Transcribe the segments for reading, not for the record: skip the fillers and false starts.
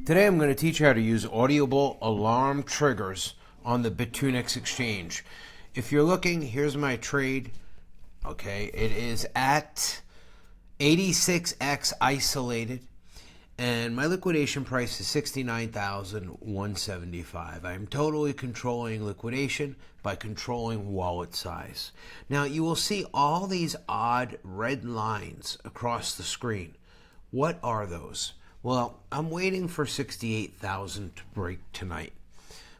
Today I'm going to teach you how to use Audible alarm triggers on the Bitunix exchange. If you're looking, here's my trade. Okay, it is at 86x isolated, and my liquidation price is $69,175. I'm totally controlling liquidation by controlling wallet size. Now you will see all these odd red lines across the screen. What are those? Well, I'm waiting for 68,000 to break tonight.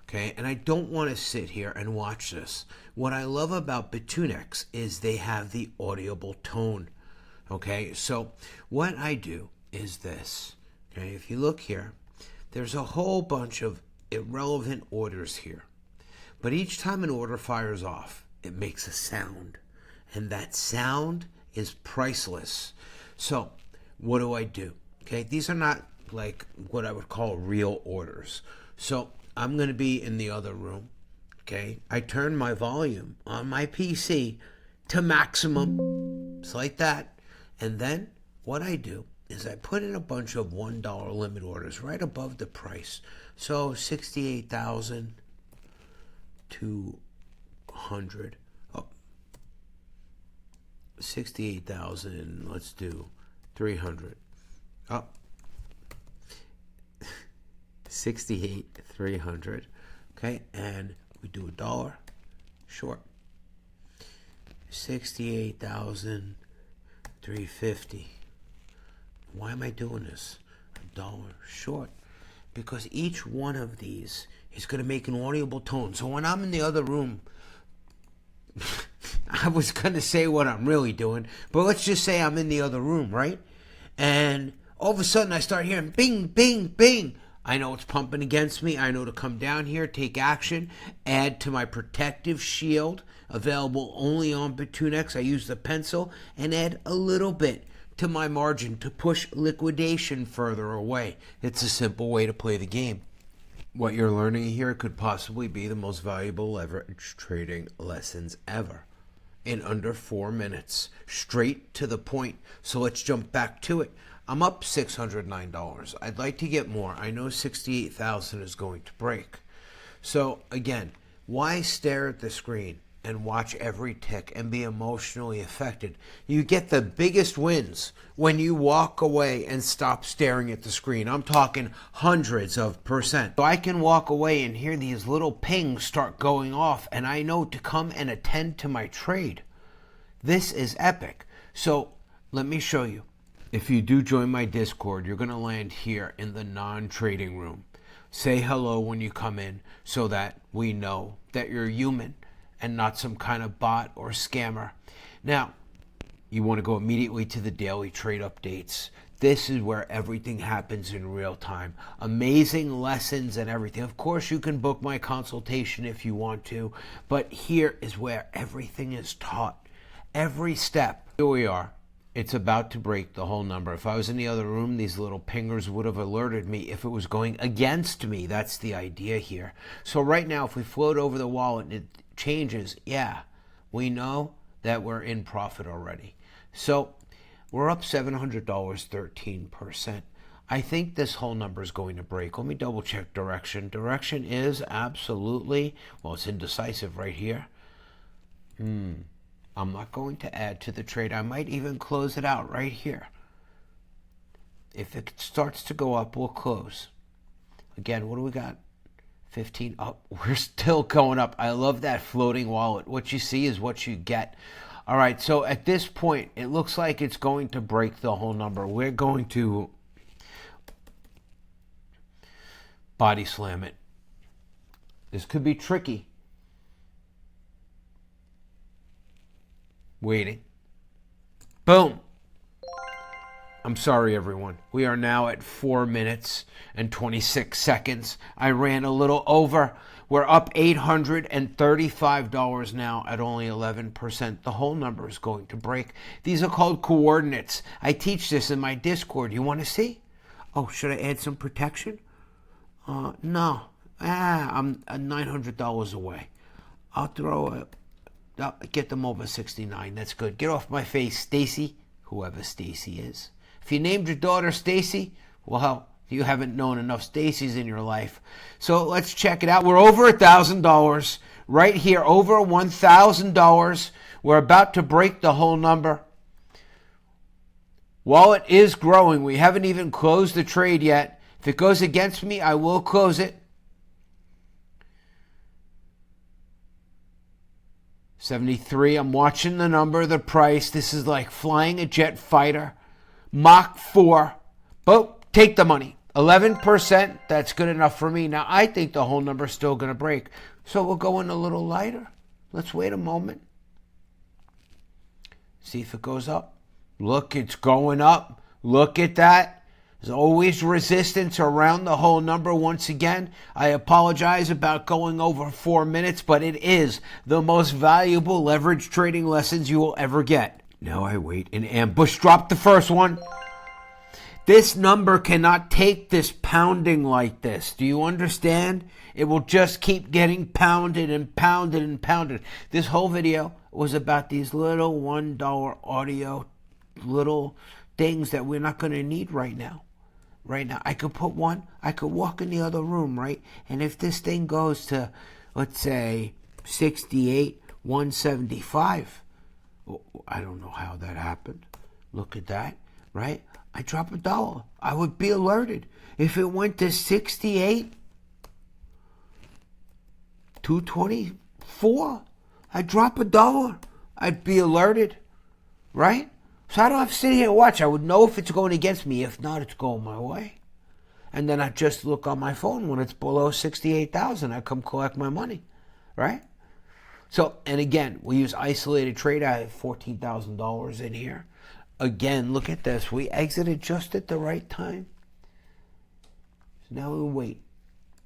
Okay, and I don't want to sit here and watch this. What I love about Bitunix is they have the audible tone. Okay, so what I do is this. Okay, if you look here, there's a whole bunch of irrelevant orders here. But each time an order fires off, it makes a sound. And that sound is priceless. So what do? Okay, these are not like what I would call real orders. So I'm going to be in the other room. Okay, I turn my volume on my PC to maximum. It's like that. And then what I do is I put in a bunch of $1 limit orders right above the price. So 68,200. Oh, 68,000. Let's do 300. Up 68,300. Okay, and we do $1 short. 68,350. Why am I doing this? $1 short, because each one of these is going to make an audible tone. So when I'm in the other room, I was going to say what I'm really doing, but let's just say I'm in the other room, right? And all of a sudden, I start hearing bing, bing, bing. I know it's pumping against me. I know to come down here, take action, add to my protective shield, available only on Bitunix. I use the pencil and add a little bit to my margin to push liquidation further away. It's a simple way to play the game. What you're learning here could possibly be the most valuable leverage trading lessons ever. In under 4 minutes, straight to the point. So let's jump back to it. I'm up $609. I'd like to get more. I know 68,000 is going to break. So again, why stare at the screen and watch every tick and be emotionally affected? You get the biggest wins when you walk away and stop staring at the screen. I'm talking hundreds of %. So I can walk away and hear these little pings start going off, and I know to come and attend to my trade. This is epic. So let me show you. If you do join my Discord, you're going to land here in the non-trading room. Say hello when you come in so that we know that you're human and not some kind of bot or scammer. Now, you want to go immediately to the daily trade updates. This is where everything happens in real time. Amazing lessons and everything. Of course, you can book my consultation if you want to, but here is where everything is taught. Every step. Here we are. It's about to break the whole number. If I was in the other room, these little pingers would have alerted me if it was going against me. That's the idea here. So right now, if we float over the wallet and it changes, yeah, we know that we're in profit already. So we're up $700, 13%. I think this whole number is going to break. Let me double check direction. Direction is absolutely, well, it's indecisive right here. I'm not going to add to the trade. I might even close it out right here. If it starts to go up, we'll close. Again, what do we got? 15 up. We're still going up. I love that floating wallet. What you see is what you get. All right, so at this point, it looks like it's going to break the whole number. We're going to body slam it. This could be tricky. Waiting. Boom. I'm sorry, everyone. We are now at 4 minutes and 26 seconds. I ran a little over. We're up $835 now at only 11%. The whole number is going to break. These are called coordinates. I teach this in my Discord. You want to see? Oh, should I add some protection? No. I'm $900 away. I'll throw it. Get them over 69. That's good. Get off my face, Stacy. Whoever Stacy is. If you named your daughter Stacy, well, You haven't known enough Stacy's in your life. So let's check it out. We're over $1,000 right here, over $1,000. We're about to break the whole number. Wallet is growing. We haven't even closed the trade yet. If it goes against me, I will close it. 73, I'm watching the number, the price. This is like flying a jet fighter. Mach 4. But take the money. 11%, that's good enough for me. Now, I think the whole number is still going to break. So we'll go in a little lighter. Let's wait a moment. See if it goes up. Look, it's going up. Look at that. There's always resistance around the whole number. Once again, I apologize about going over 4 minutes, but it is the most valuable leverage trading lessons you will ever get. Now I wait in ambush. Drop the first one. This number cannot take this pounding like this. Do you understand? It will just keep getting pounded and pounded and pounded. This whole video was about these little $1 audio, little things that we're not going to need right now. Right now, I could put one, I could walk in the other room, right? And if this thing goes to, let's say, 68, 175, I don't know how that happened. Look at that, right? I drop $1. I would be alerted. If it went to 68, 224, I'd drop $1. I'd be alerted, right? So I don't have to sit here and watch. I would know if it's going against me. If not, it's going my way. And then I just look on my phone when it's below 68,000. I come collect my money, right? So, and again, we use isolated trade. I have $14,000 in here. Again, look at this. We exited just at the right time. So now we wait.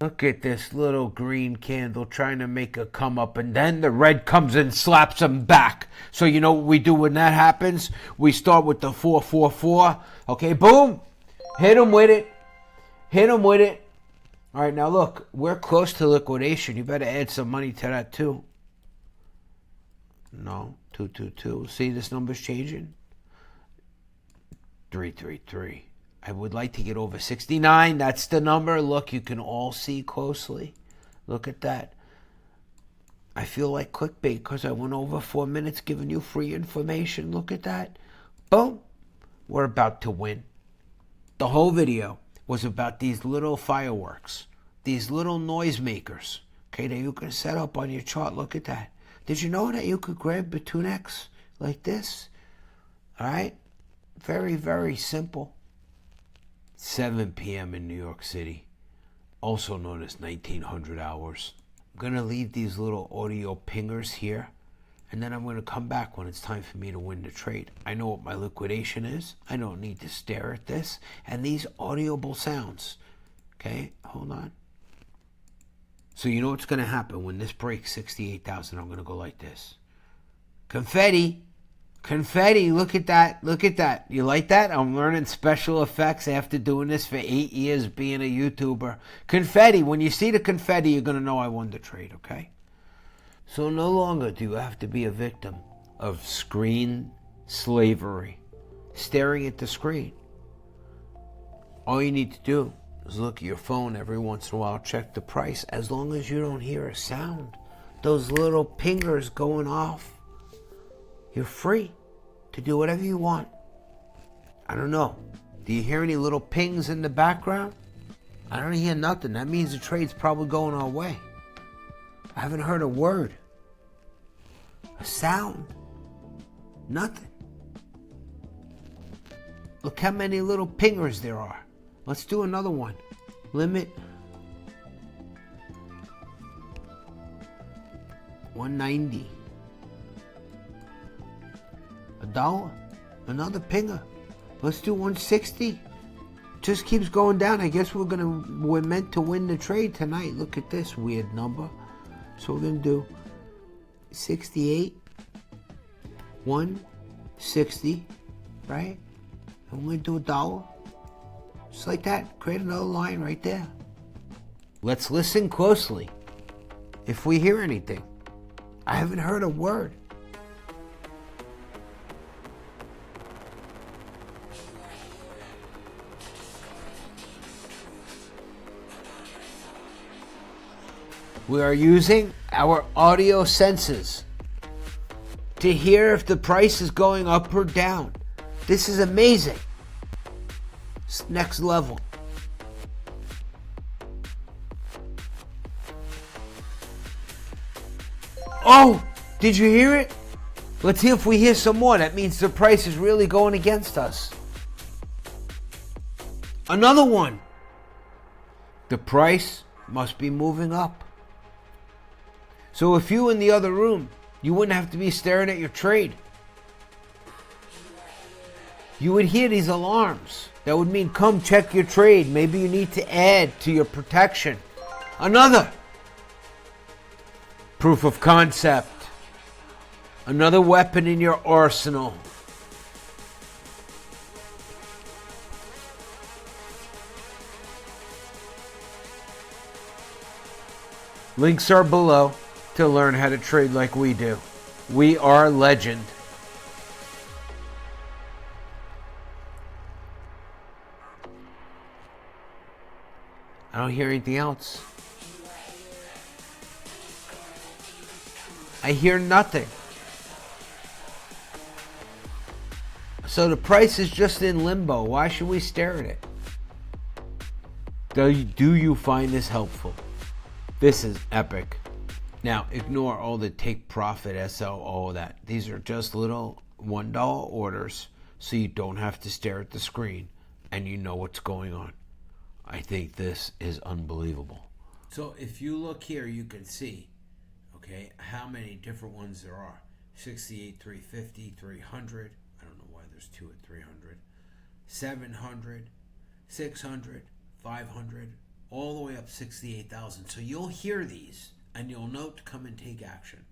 Look at this little green candle trying to make a come up, and then the red comes and slaps them back. So you know what we do when that happens? We start with the 444. Okay, boom. Hit them with it. Hit them with it. All right, now look. We're close to liquidation. You better add some money to that too. No, 222. See, this number's changing. 333. I would like to get over 69. That's the number. Look, you can all see closely. Look at that. I feel like clickbait because I went over 4 minutes giving you free information. Look at that. Boom. We're about to win. The whole video was about these little fireworks, these little noisemakers, okay, that you can set up on your chart. Look at that. Did you know that you could grab the 2X like this? All right. Very, very simple. 7 p.m. in New York City, also known as 1900 hours. I'm going to leave these little audio pingers here, and then I'm going to come back when it's time for me to win the trade. I know what my liquidation is. I don't need to stare at this. And these audible sounds, okay, hold on. So you know what's going to happen when this breaks 68,000. I'm going to go like this. Confetti. Confetti, look at that. Look at that. You like that? I'm learning special effects after doing this for 8 years being a YouTuber. Confetti, when you see the confetti, you're going to know I won the trade, okay? So no longer do you have to be a victim of screen slavery, staring at the screen. All you need to do is look at your phone every once in a while, check the price. As long as you don't hear a sound, those little pingers going off, you're free to do whatever you want. I don't know. Do you hear any little pings in the background? I don't hear nothing. That means the trade's probably going our way. I haven't heard a word. A sound. Nothing. Look how many little pingers there are. Let's do another one. Limit 190. $1. Another pinger. Let's do 160. Just keeps going down. I guess we're meant to win the trade tonight. Look at this weird number. So we're gonna do 68, 160, right? And we're gonna do $1. Just like that. Create another line right there. Let's listen closely. If we hear anything. I haven't heard a word. We are using our audio senses to hear if the price is going up or down. This is amazing. It's next level. Oh, did you hear it? Let's see if we hear some more. That means the price is really going against us. Another one. The price must be moving up. So if you in the other room, you wouldn't have to be staring at your trade. You would hear these alarms. That would mean come check your trade. Maybe you need to add to your protection. Another. Proof of concept. Another weapon in your arsenal. Links are below to learn how to trade like we do. We are legend. I don't hear anything else. I hear nothing. So the price is just in limbo. Why should we stare at it? Do you find this helpful? This is epic. Now, ignore all the take profit, SL, all of that. These are just little $1 orders, so you don't have to stare at the screen and you know what's going on. I think this is unbelievable. So if you look here, you can see, okay, how many different ones there are. 68, 350, 300. I don't know why there's two at 300. 700, 600, 500, all the way up 68,000. So you'll hear these and you'll know to come and take action.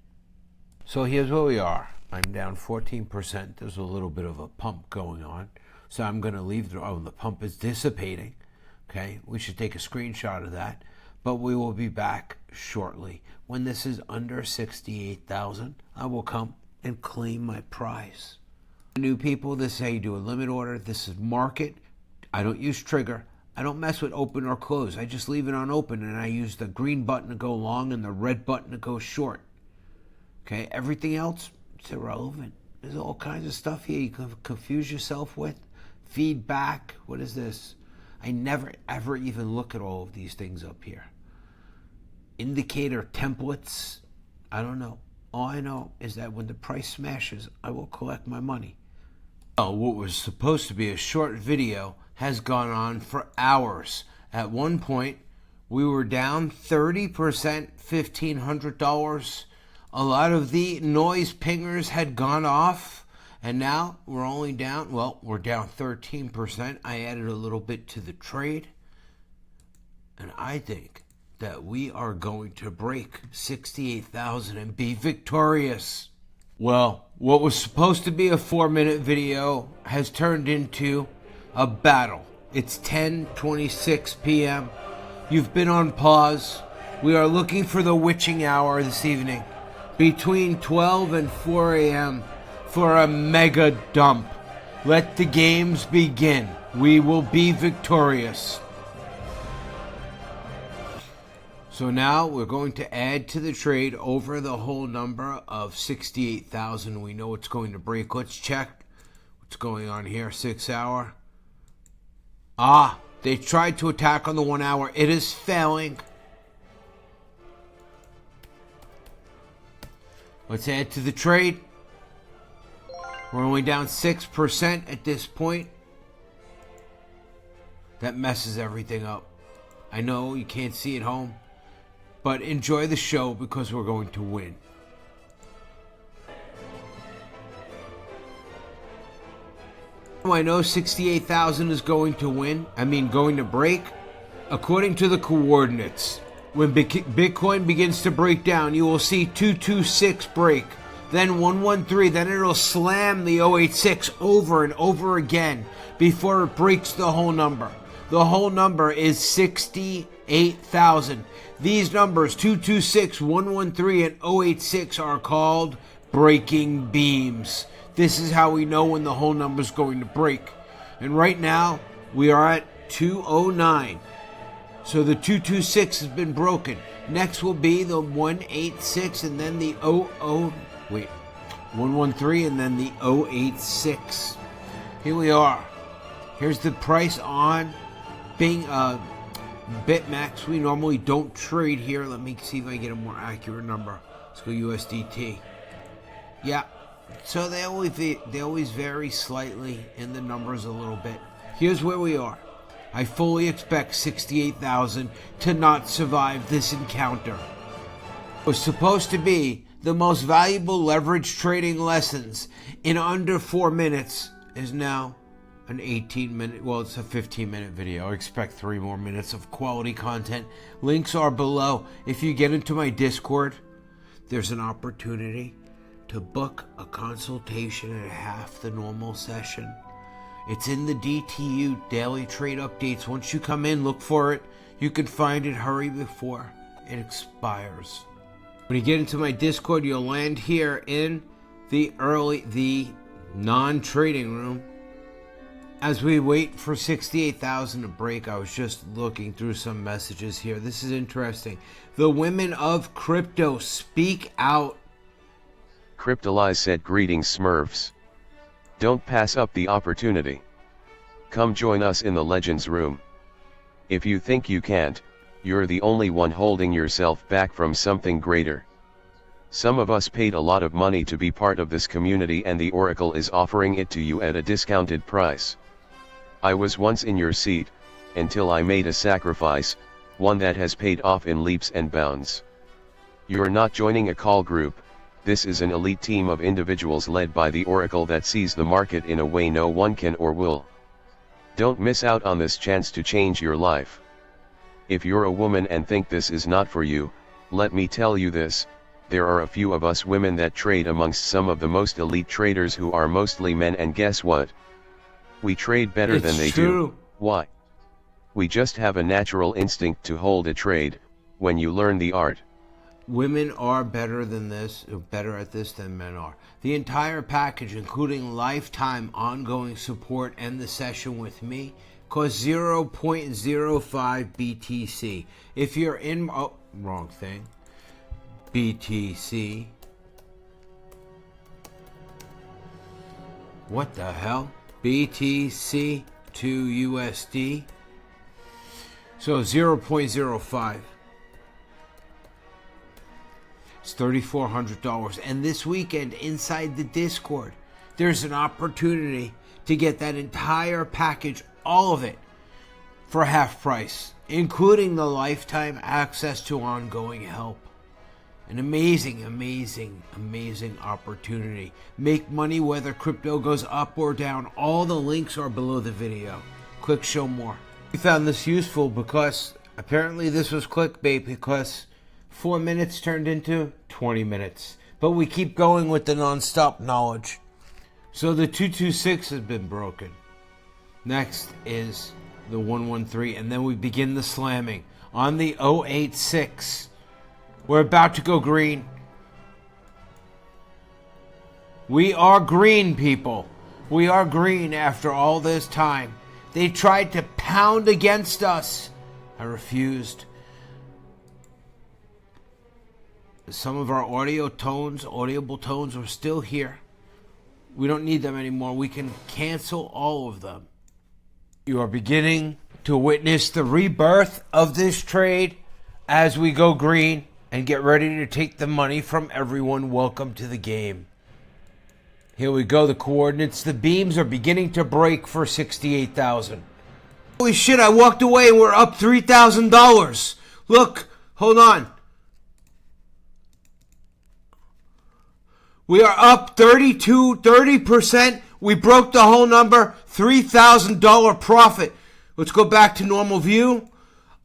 So here's where we are. I'm down 14%. There's a little bit of a pump going on. So I'm going to leave the pump is dissipating. Okay, we should take a screenshot of that. But we will be back shortly. When this is under 68,000, I will come and claim my prize. New people, this is how you do a limit order. This is market. I don't use trigger. I don't mess with open or close. I just leave it on open and I use the green button to go long and the red button to go short. Okay, everything else, it's irrelevant. There's all kinds of stuff here you can confuse yourself with. Feedback, what is this? I never ever even look at all of these things up here. Indicator templates, I don't know. All I know is that when the price smashes, I will collect my money. Well, what was supposed to be a short video has gone on for hours. At one point, we were down 30%, $1,500. A lot of the noise pingers had gone off. And now we're only down, we're down 13%. I added a little bit to the trade. And I think that we are going to break 68,000 and be victorious. Well, what was supposed to be a 4-minute video has turned into a battle. It's 10:26 p.m. You've been on pause. We are looking for the witching hour this evening between 12 and 4 a.m. for a mega dump. Let the games begin. We will be victorious. So now we're going to add to the trade over the whole number of 68,000. We know it's going to break. Let's check what's going on here. 6 hour. They tried to attack on the 1 hour. It is failing. Let's add to the trade. We're only down 6% at this point. That messes everything up. I know you can't see at home, but enjoy the show because we're going to win. I know 68,000 is going to win. Going to break. According to the coordinates, when Bitcoin begins to break down, you will see 226 break. Then 113, then it'll slam the 086 over and over again before it breaks the whole number. The whole number is 68,000. These numbers, 226, 113, and 086, are called breaking beams. This is how we know when the whole number is going to break. And right now, we are at 209. So the 226 has been broken. Next will be the 186 and then the 113 and then the 086. Here we are. Here's the price on BitMEX. We normally don't trade here. Let me see if I get a more accurate number. Let's go USDT. Yeah. So they always vary slightly in the numbers a little bit. Here's where we are. I fully expect 68,000 to not survive this encounter. It was supposed to be the most valuable leverage trading lessons in under 4 minutes is now an 18-minute, well, it's a 15-minute video. I expect 3 more minutes of quality content. Links are below. If you get into my Discord, there's an opportunity to book a consultation at half the normal session. It's in the DTU, Daily Trade Updates. Once you come in, look for it. You can find it. Hurry before it expires. When you get into my Discord, you'll land here in the non-trading room. As we wait for 68,000 to break, I was just looking through some messages here. This is interesting. The women of crypto speak out. Cryptolyze said, "Greetings Smurfs. Don't pass up the opportunity. Come join us in the Legends room. If you think you can't, you're the only one holding yourself back from something greater. Some of us paid a lot of money to be part of this community and the Oracle is offering it to you at a discounted price. I was once in your seat, until I made a sacrifice, one that has paid off in leaps and bounds. You're not joining a call group. This is an elite team of individuals led by the Oracle that sees the market in a way no one can or will. Don't miss out on this chance to change your life. If you're a woman and think this is not for you, let me tell you this, there are a few of us women that trade amongst some of the most elite traders who are mostly men, and guess what? We trade better than they do. Why? We just have a natural instinct to hold a trade, when you learn the art. Women are better than this, or better at this than men are. The entire package, including lifetime ongoing support and the session with me, costs 0.05 BTC. If you're in, oh, wrong thing. BTC. What the hell? BTC to USD. So 0.05. It's $3,400. And this weekend inside the Discord, there's an opportunity to get that entire package, all of it, for half price, including the lifetime access to ongoing help. An amazing, amazing, amazing opportunity. Make money whether crypto goes up or down. All the links are below the video. Click show more. We found this useful because apparently this was clickbait, because 4 minutes turned into 20 minutes. But we keep going with the non-stop knowledge. So the 226 has been broken. Next is the 113, and then we begin the slamming on the 086. We're about to go green. We are green, people. We are green after all this time. They tried to pound against us. I refused. Some of our audible tones are still here. We don't need them anymore. We can cancel all of them. You are beginning to witness the rebirth of this trade as we go green and get ready to take the money from everyone. Welcome to the game. Here we go, the coordinates. The beams are beginning to break for 68,000. Holy shit, I walked away and we're up $3,000. Look, hold on. We are up 30%. We broke the whole number, $3,000 profit. Let's go back to normal view.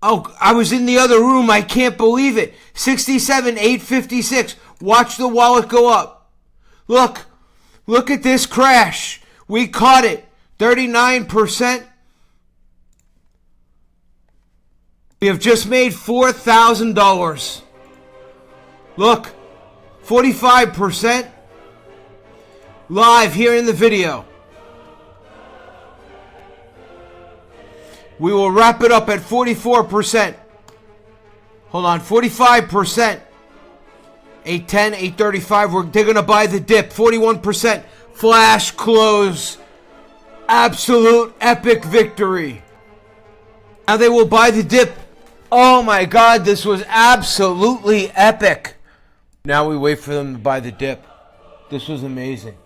Oh, I was in the other room. I can't believe it. 67,856. Watch the wallet go up. Look at this crash. We caught it. 39%. We have just made $4,000. Look, 45%. Live here in the video. We will wrap it up at 44%. Hold on, 45%. 810, 835. They're going to buy the dip. 41%. Flash close. Absolute epic victory. Now they will buy the dip. Oh my God, this was absolutely epic. Now we wait for them to buy the dip. This was amazing.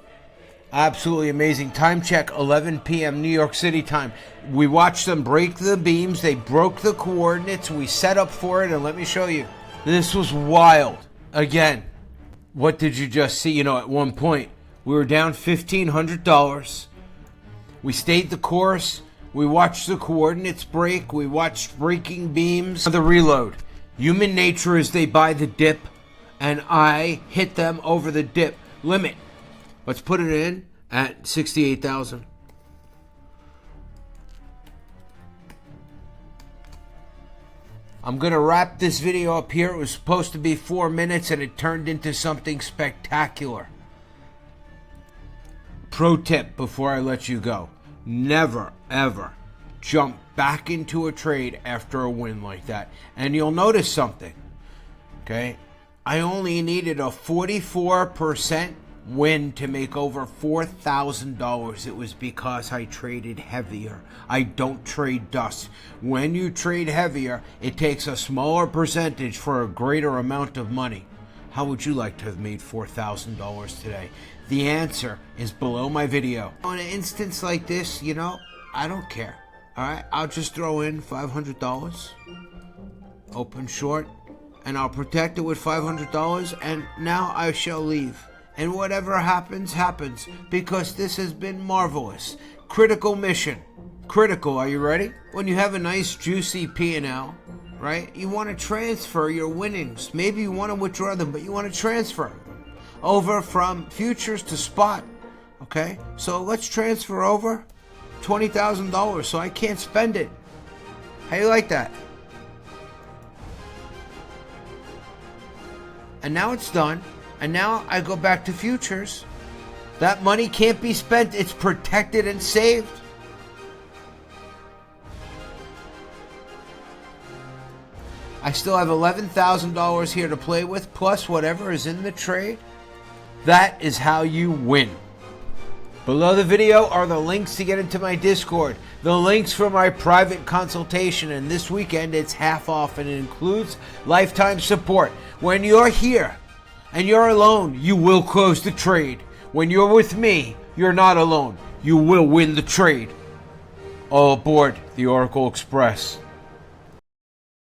Absolutely amazing. Time check, 11 p.m. New York City time. We watched them break the beams. They broke the coordinates. We set up for it, and let me show you. This was wild. Again, what did you just see? You know, at one point, we were down $1,500. We stayed the course. We watched the coordinates break. We watched breaking beams. The reload. Human nature is they buy the dip, and I hit them over the dip limit. Let's put it in at 68,000. I'm going to wrap this video up here. It was supposed to be 4 minutes and it turned into something spectacular. Pro tip before I let you go. Never, ever jump back into a trade after a win like that. And you'll notice something. Okay? I only needed a 44% win to make over $4,000. It was because I traded heavier. I don't trade dust. When you trade heavier, it takes a smaller percentage for a greater amount of money. How would you like to have made $4,000 today? The answer is below my video. On an instance like this, you know, I don't care. All right, I'll just throw in $500, open short, and I'll protect it with $500, and now I shall leave. And whatever happens, happens, because this has been marvelous. Critical mission. Critical, are you ready? When you have a nice juicy P&L, right? You want to transfer your winnings. Maybe you want to withdraw them, but you want to transfer over from futures to spot. Okay? So let's transfer over $20,000 so I can't spend it. How you like that? And now it's done. And now I go back to futures. That money can't be spent. It's protected and saved. I still have $11,000 here to play with, plus whatever is in the trade. That is how you win. Below the video are the links to get into my Discord, the links for my private consultation, and this weekend it's half off and it includes lifetime support. When you're here and you're alone, you will close the trade. When you're with me, you're not alone. You will win the trade. All aboard the Oracle Express.